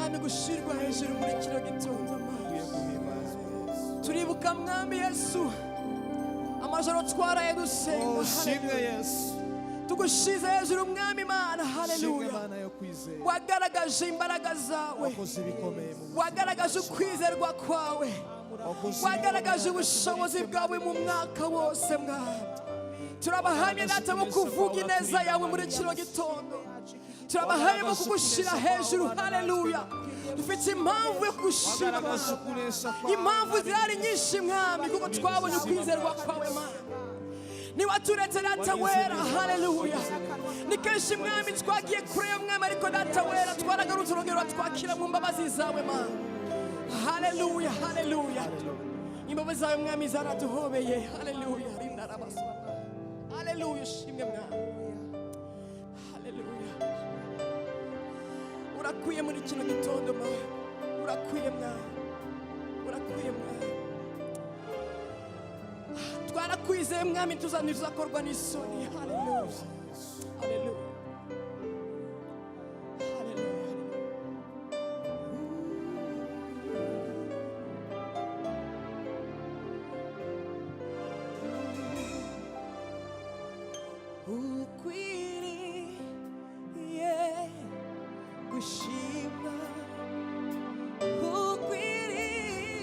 mwami gushirwa hejuru muri kino gitondo. Turibuka mwami Yesu amajoro twaraye dusenga. Shimwe Yesu, tugushize hejuru mwami Imana. Haleluya. Wagaragaje imbaraga zawe, wagaragaje ukwizerwa kwawe, wagaragaje ubushobozi bwawe mu mwaka wose mwami. Turabahamye data mu kuvuga ineza yawe muri kino gitondo. Turabahamye mu kugushira hejuru. Haleluya. Dufite impamvu yo kugushira, impamvu zirari nyinshi mwami, kuko twabonye ukwizerwa kwawe mwami. Niba turetse data wera. Haleluya. Ni kenshi mwami twagiye kure yo mwami, ariko data wera twaragarutse urugero twakira mu mbabazi zawe mwami. Haleluya. Haleluya. Imbabazi zawe mwami zaraduhobeye. Haleluya. Rindarabasa. Haleluya. Shimwe mwami. Haleluya. Urakwiye muri kino gitondo mwami. Urakwiye mwami. Urakwiye mwami. Twarakwizeye mwami, tuzakorwa n'isoni. Haleluya. Haleluya. Ukwiriye gushimwa, ukwiriye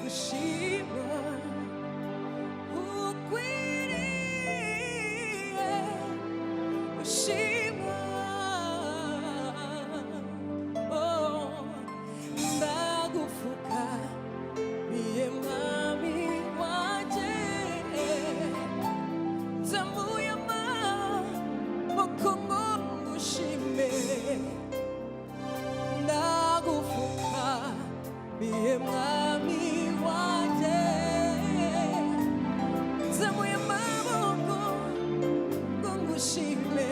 gushimwa, ukwiriye gushimwa. Oh, ndagufuka biye mwami wanje, zamuye amaboko ngo ngushime. Ndagufuka biye mwami wanje, zamuye amaboko ngo ngushime.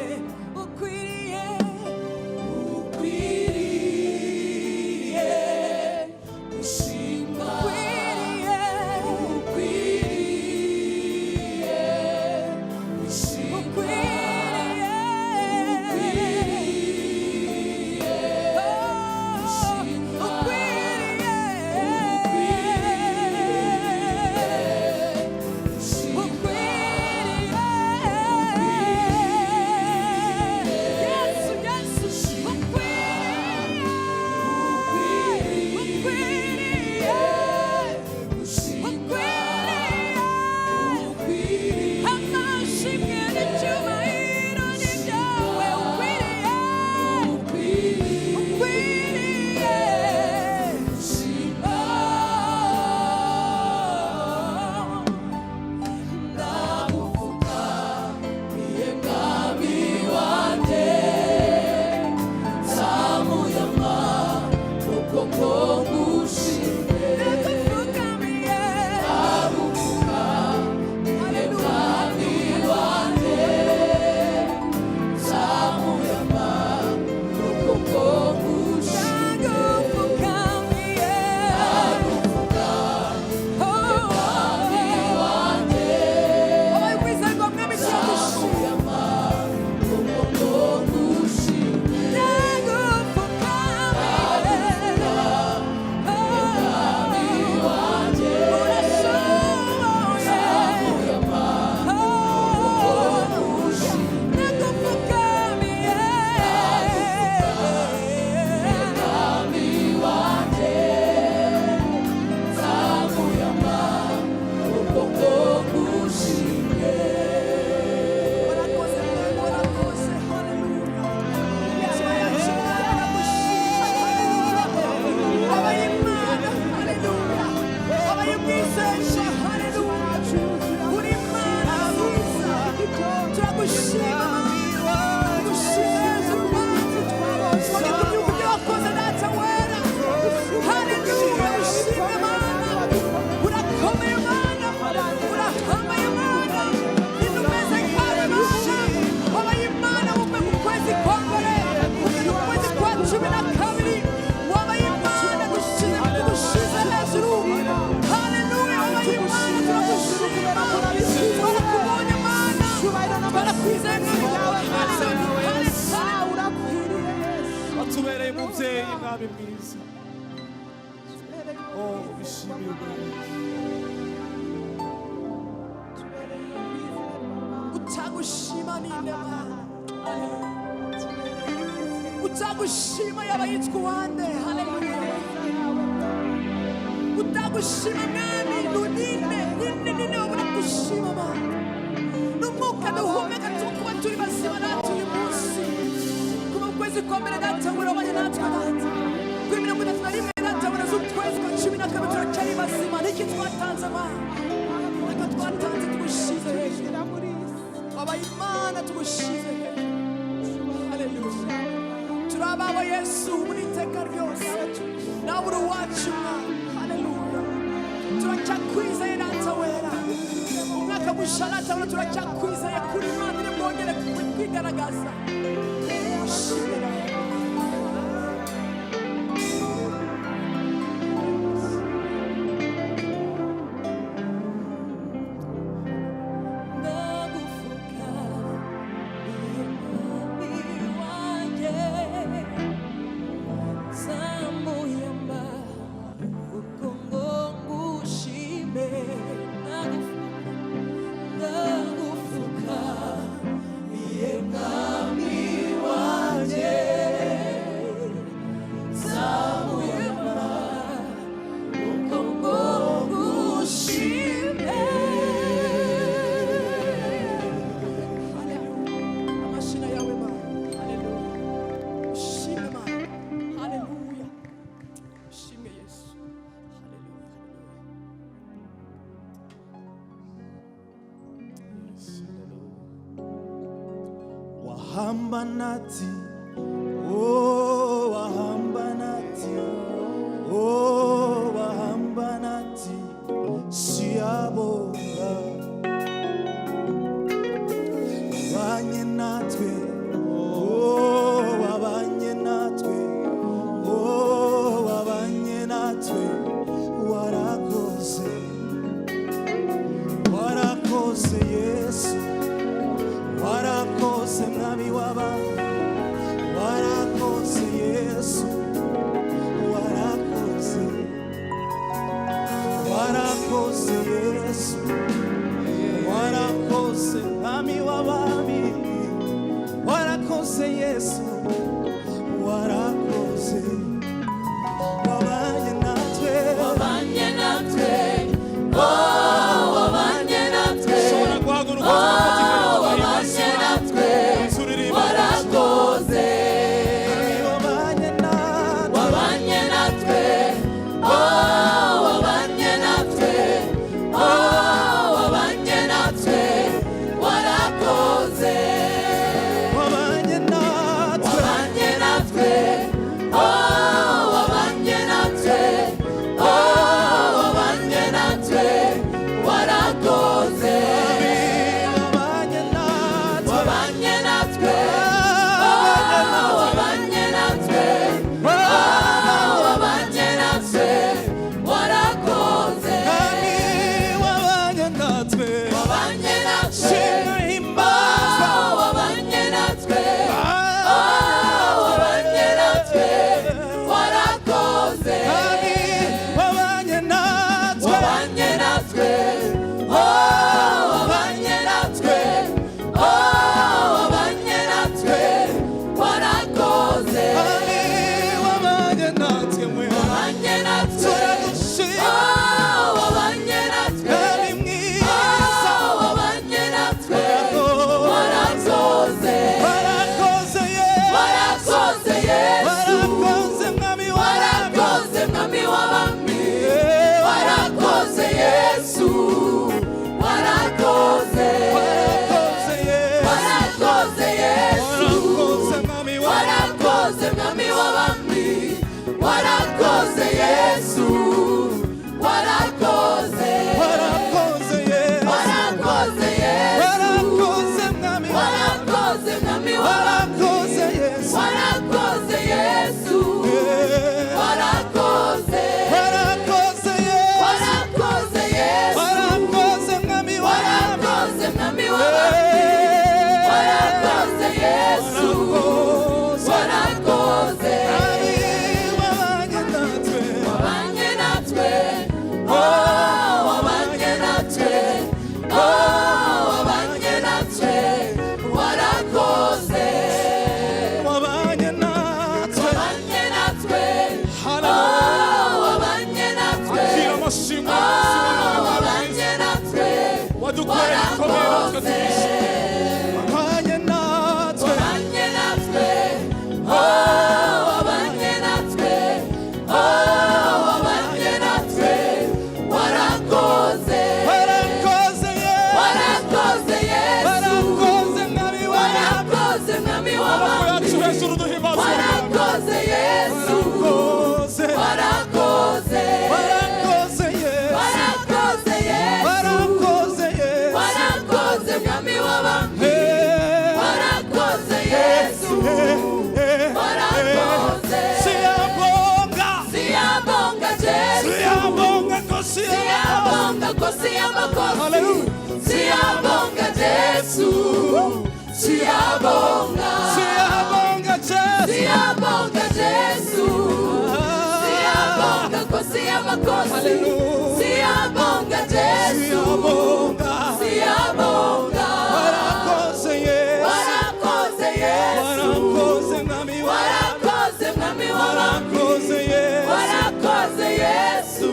mwami mwiza. Oh, bishimirwe. utagushima ninde Mana. utagushima yaba yitwa uwande. Haleluya. utagushima mwami ninde wabura gushima Mana. n'umwuka duhumeka tukuba turi bazima natwe uyu munsi. kuba ukwezi kwa mbere datangura wabanye natwe data. kuri 31 datangura z'ukwezi kwa 12 turacyari bazima. niki twatanze Mana. niko twatanze tugushize hejuru. wabaye Imana tugushize hejuru. Haleluya. turabawe Yesu muri iteka ryose. nawe uri uwacu Mana. Haleluya. turacyakwizeye data wera. umwaka musharata ura turacyakwizeye kuri Imana iri bwongere kwigaragaza. Shimira. Wahambanati, oh wahambanati, oh wahambanati, siabonga. Wabanye natwe, oh wabanye natwe, oh wabanye natwe, warakoze, warakoze Yesu. Warakoze mwami w'abami, warakoze Yesu, warakoze, warakoze Yesu, warakoze mwami w'abami, warakoze Yesu, warakoze, wabanye natwe, wabanye natwe, oh wabanye natwe, shobora guhaguruka. Warakoze Yesu. hejuru duhimbaza warakoze Yesu warakoze warakoze warakoze Yesu warakoze Yesu warakoze Yesu warakoze mwami w'abami warakoze Yesu warakoze siyabonga Yesu siyabonga ko siyabonga ko siyamakosi siyabonga Yesu siyabonga siyabonga Yesu siyabonga Yesu siyabonga ko siyamakosi siyabonga Yesu siyabonga siyabonga warakoze Yesu warakoze Yesu warakoze mwami warakoze mwami w'abami warakoze Yesu warakoze Yesu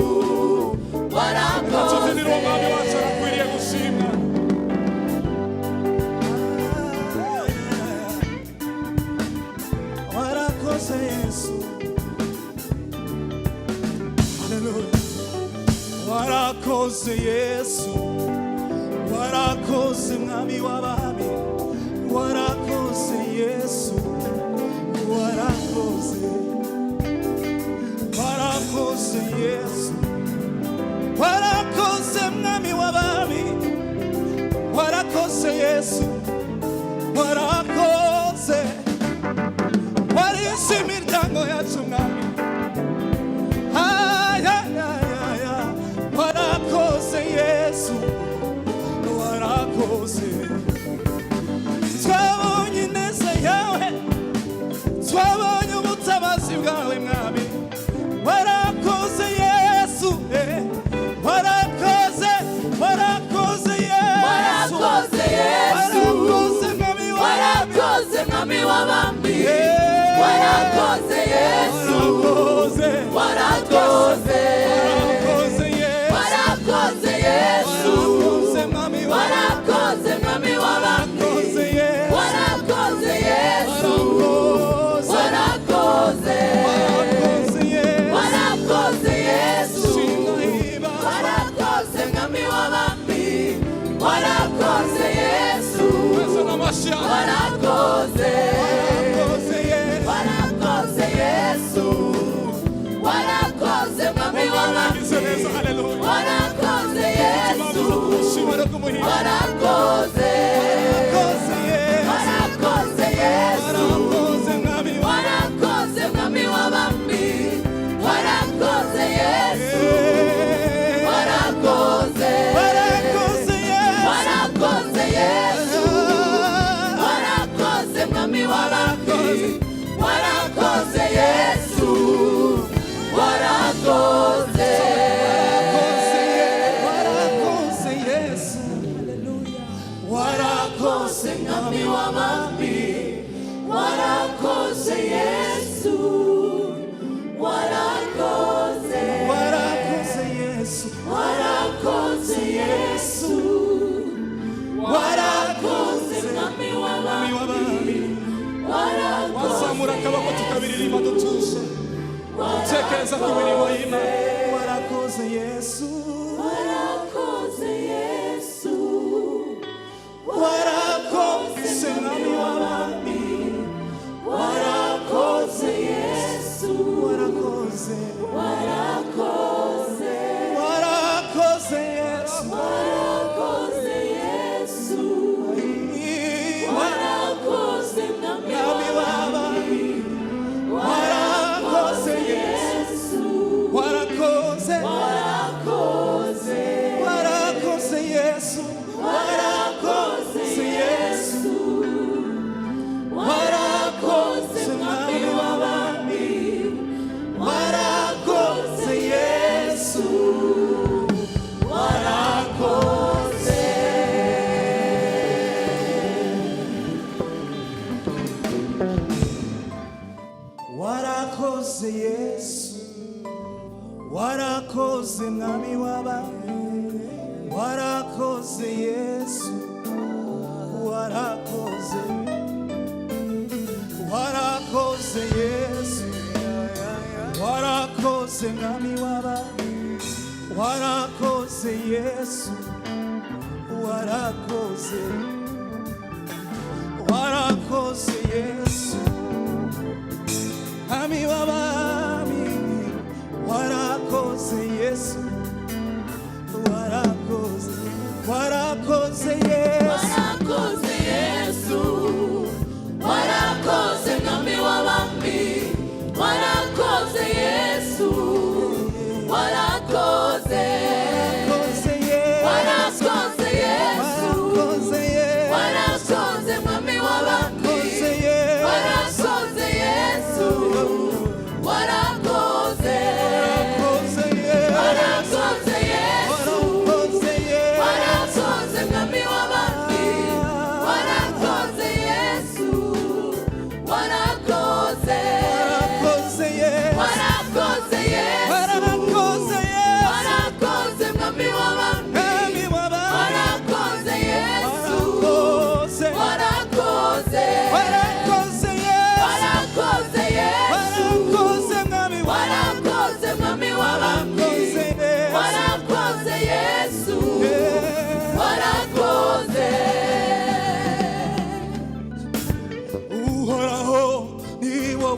warakoze tuzinira umwami wacu arakwiriye gushimwa warakoze Yesu haleluya warakoze Yesu warakoze mwami w'abami warakoze Yesu warakoze warakoze Yesu warakoze mwami w'abami warakoze Yesu warakoze warinze imiryango yacu mwami warakoze Yesu warakoze twabonye ineza yawe twabonye ubutabazi bwawe mwami warakoze Yesu warakoze warakoze Yesu warakoze Yesu warakoze mwami warakoze mwami w'abami warakoze Yesu warakoze warakoze warakoze Yesu warakoze mwami w'abami warakoze Yesu warakoze warakoze Yesu warakoze mwami w'abami warakoze Yesu warakoze warakoze Yesu warakoze mwami w'abami warakoze Yesu warakoze warakoze Yesu warakoze mwami w'abami warakoze Yesu warakoze warakoze Yesu warakoze mwami w'abami warakoze Yesu warakoze warakoze mwami w'abami warakoze Yesu warakoze warakoze Yesu warakoze Yesu warakoze mwami w'abami warakoze wazamura akaboko tukabiririmba dutuje utekereza ku mirimo y'Imana warakoze Yesu warakoze Yesu warakoze mwami w'abami warakoze Yesu warakoze warakoze warakoze Yesu warakoze Yesu warakoze mwami w'abami warakoze Yesu warakoze warakoze warakoze Yesu warakoze Yesu warakoze mwami w'abami warakoze Yesu warakoze warakoze Yesu warakoze mwami w'abami warakoze Yesu warakoze warakoze Yesu warakoze mwami w'abami warakoze Yesu warakoze warakoze Yesu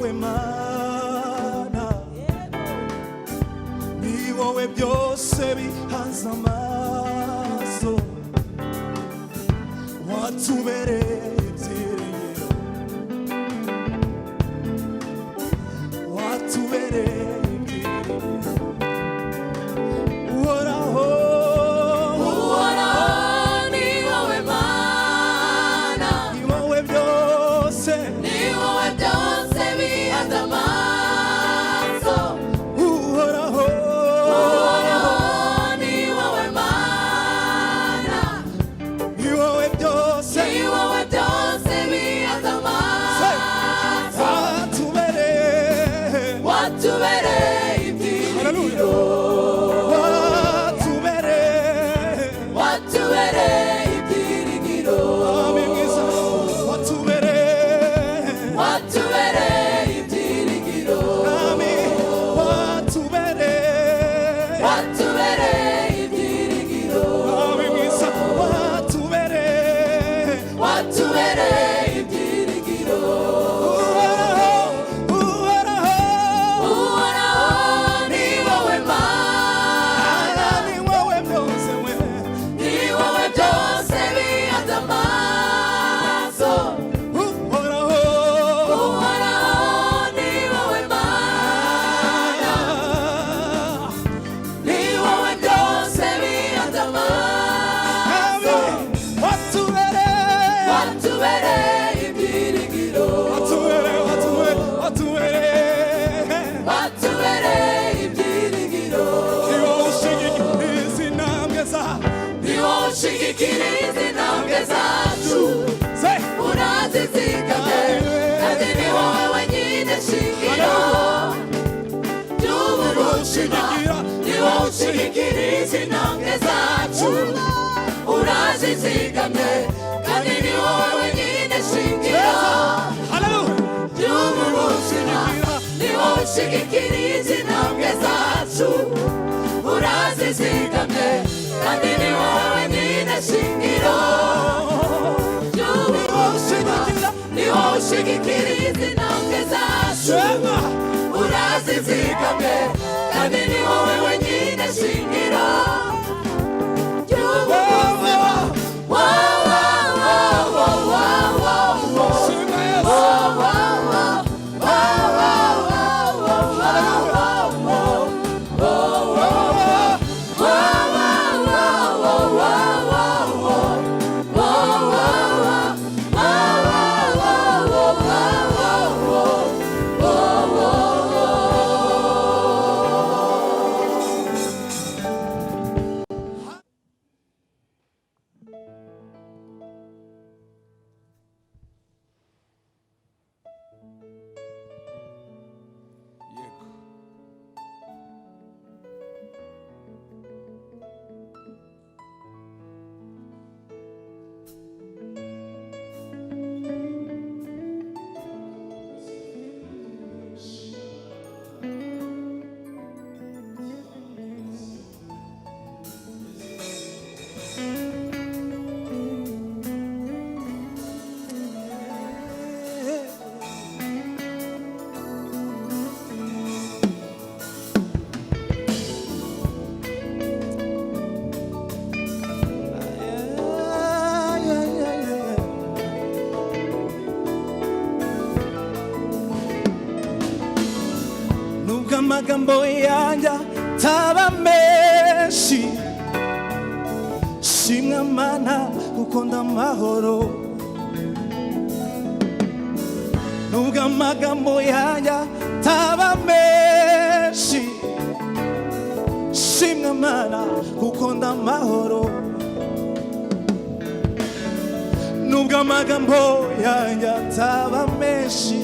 wowe Mana, ni wowe byose bihanze amaso, watubereye ibyiringiro, watubereye ibyiringiro, uhoraho ni wowe Mana, ni wowe byose bihanze amaso, uhoraho ni wowe Mana, ni wowe byose bihanze amaso, watubereye ibyiringiro, watubereye ibyiringiro, watubereye ibyiringiro, watubereye ibyiringiro, watubereye ibyiringiro, uhoraho ni wowe Mana, ni wowe byose bihanze amaso, uhoraho ni wowe Mana, ni wowe byose bihanze amaso, watubereye ibyiringiro, watubereye ibyiringiro, ni wowe ushigikira izi ntambwe zacu, urazizigamye, kandi ni wowe wenyine shingiro ry'ubu buzima, ni wowe ushigikira izi ntambwe zacu, urazizigamye, kandi ni wowe wenyine shingiro ry'ubu buzima, ni wowe ushigikira izi ntambwe zacu, urazizigamye, kandi ni wowe wenyine shingiro ry'ubu buzima, ni wowe ushigikira izi ntambwe zacu, urazizigamye, kandi ni wowe wenyine shingiro ry'ubu buzima. amagambo yanjye taba menshi, shimwa Mana kuko ndamahoro, nubwo amagambo yanjye taba menshi, shimwa Mana kuko ndamahoro, nubwo amagambo yanjye taba menshi,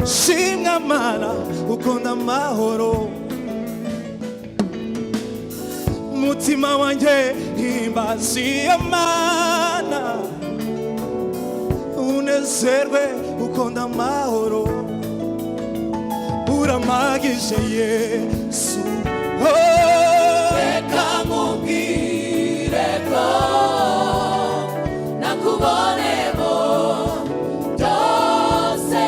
shimwa Mana kuko ndamahoro, mutima wanjye himbaza Mana, unezerwe kuko ndamahoro, uramagije Yesu, reka mubwire ko nakubonemo byose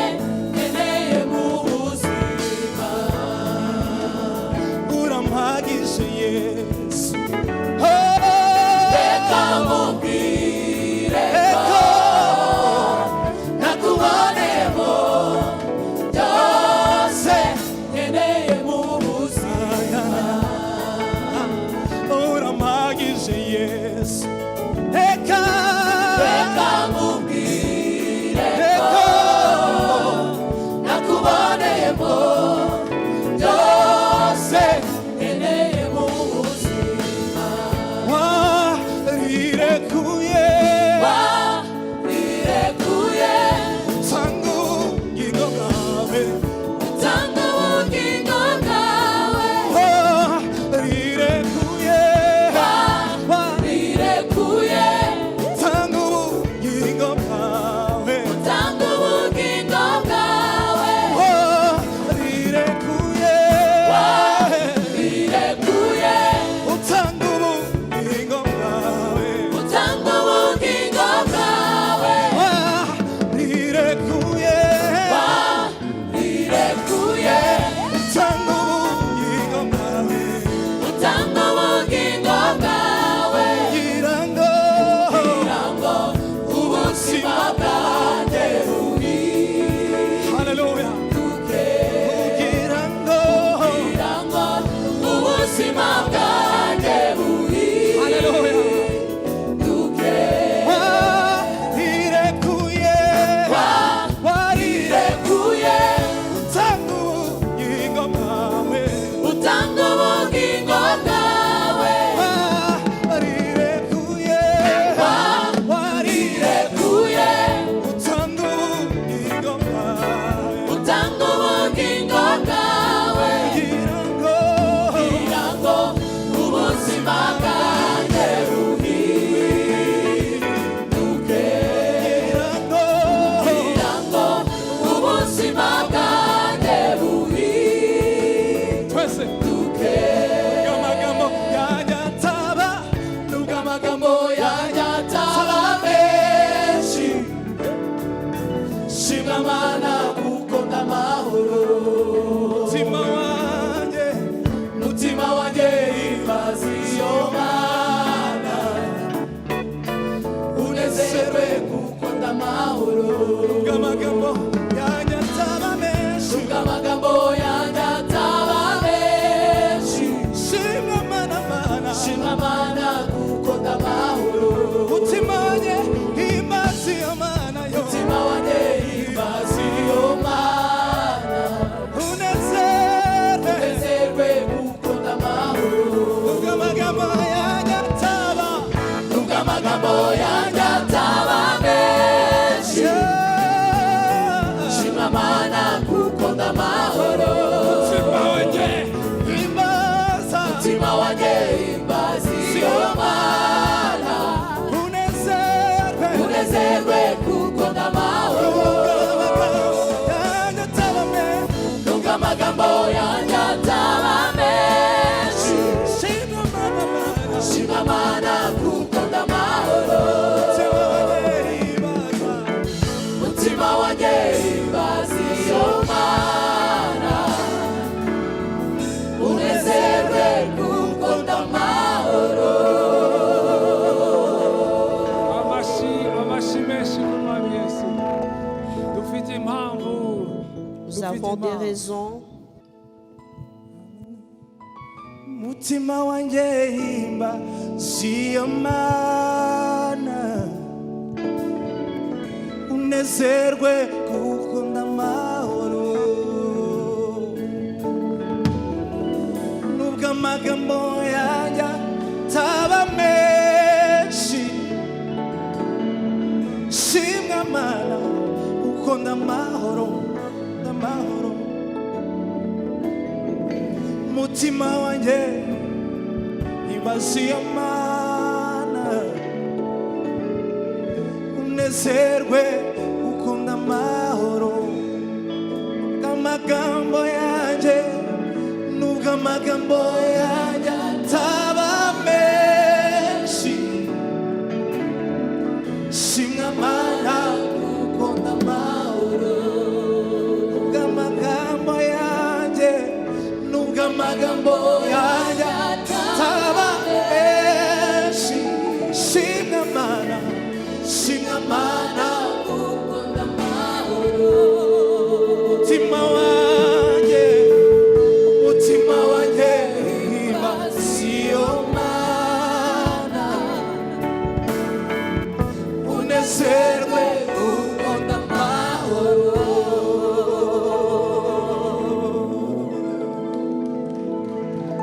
warirekuye utanga ubugingo bwawe kugira ngo ubuzima bwanjye haleluya kugira ngo ubuzima bwanjye haleluya Nous avons des raisons. Mutima wanjye himba siyo mana unezerwe kuko ndamahoro nubwo amagambo yanjye ataba menshi shimwa mana kuko ndamahoro mutima wanjye himbaza Mana unezerwe kuko ndamahoro amagambo yanjye nubwo amagambo yanjye ataba menshi shimwa Mana kuko ndamahoro amagambo yanjye nubwo amagambo yanjye ataba menshi shimwa Mana kuko ndamahoro mutima wanjye himbaza iyo Mana unezerwe